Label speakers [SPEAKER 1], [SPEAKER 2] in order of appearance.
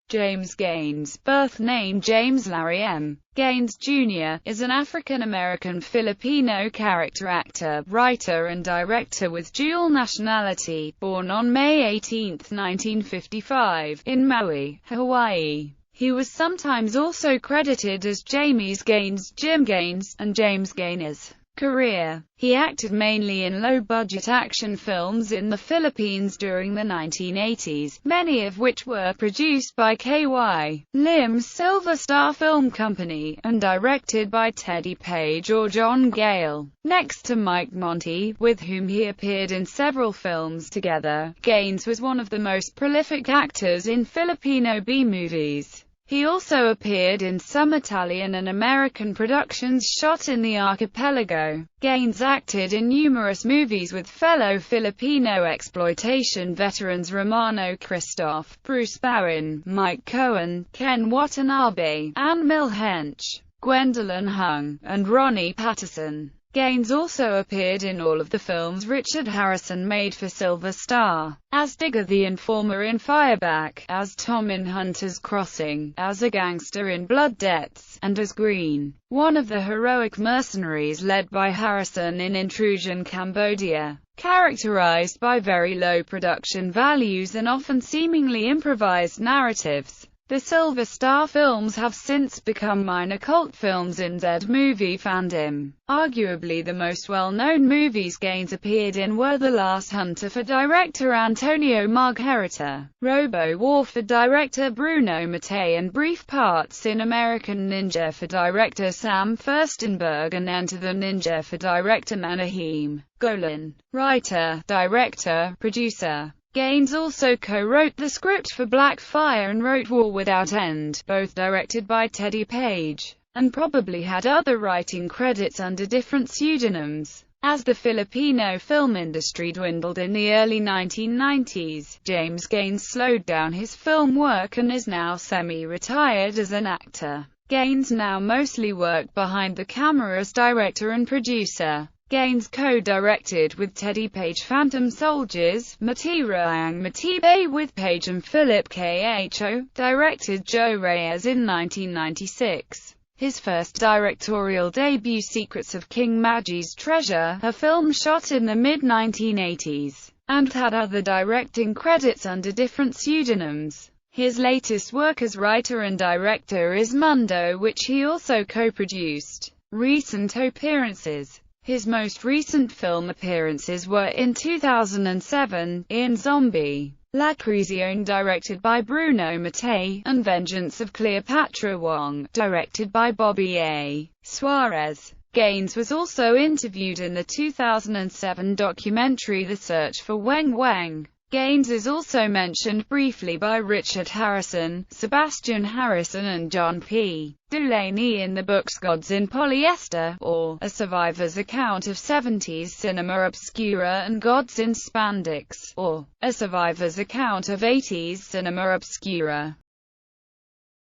[SPEAKER 1] James Gaines, birth name James Larry M. Gaines, Jr., is an African-American Filipino character actor, writer and director with dual nationality, born on May 18, 1955, in Maui, Hawaii. He was sometimes also credited as James Gaines, Jim Gaines, and James Gaines. Career. He acted mainly in low-budget action films in the Philippines during the 1980s, many of which were produced by K.Y. Lim's Silver Star Film Company, and directed by Teddy Page or John Gale. Next to Mike Monty, with whom he appeared in several films together, Gaines was one of the most prolific actors in Filipino B-movies. He also appeared in some Italian and American productions shot in the archipelago. Gaines acted in numerous movies with fellow Filipino exploitation veterans Romano Christoph, Bruce Bowen, Mike Cohen, Ken Watanabe, Anne Milhench, Gwendolyn Hung, and Ronnie Patterson. Gaines also appeared in all of the films Richard Harrison made for Silver Star, as Digger the Informer in Fireback, as Tom in Hunter's Crossing, as a gangster in Blood Debts, and as Green, one of the heroic mercenaries led by Harrison in Intrusion Cambodia. Characterized by very low production values and often seemingly improvised narratives, the Silver Star films have since become minor cult films in Z-movie fandom. Arguably the most well-known movies Gaines appeared in were The Last Hunter for director Antonio Margherita, Robo-War for director Bruno Mattei, and brief parts in American Ninja for director Sam Furstenberg and Enter the Ninja for director Menahem Golan. Writer, director, producer. Gaines also co-wrote the script for Blackfire and wrote War Without End, both directed by Teddy Page, and probably had other writing credits under different pseudonyms. As the Filipino film industry dwindled in the early 1990s, James Gaines slowed down his film work and is now semi-retired as an actor. Gaines now mostly works behind the camera as director and producer. Gaines co-directed with Teddy Page Phantom Soldiers, Matirayang Matibay with Page and Philip Kho, directed Joe Reyes in 1996. His first directorial debut, Secrets of King Magi's Treasure, a film shot in the mid-1980s, and had other directing credits under different pseudonyms. His latest work as writer and director is Mundo, which he also co-produced. Recent appearances. His most recent film appearances were in 2007, in Zombie, La Creación directed by Bruno Mattei, and Vengeance of Cleopatra Wong, directed by Bobby A. Suarez. Gaines was also interviewed in the 2007 documentary The Search for Weng Weng. Gaines is also mentioned briefly by Richard Harrison, Sebastian Harrison and John P. Delaney in the books Gods in Polyester, or A Survivor's Account of 70s Cinema Obscura, and Gods in Spandex, or A Survivor's Account of 80s Cinema Obscura.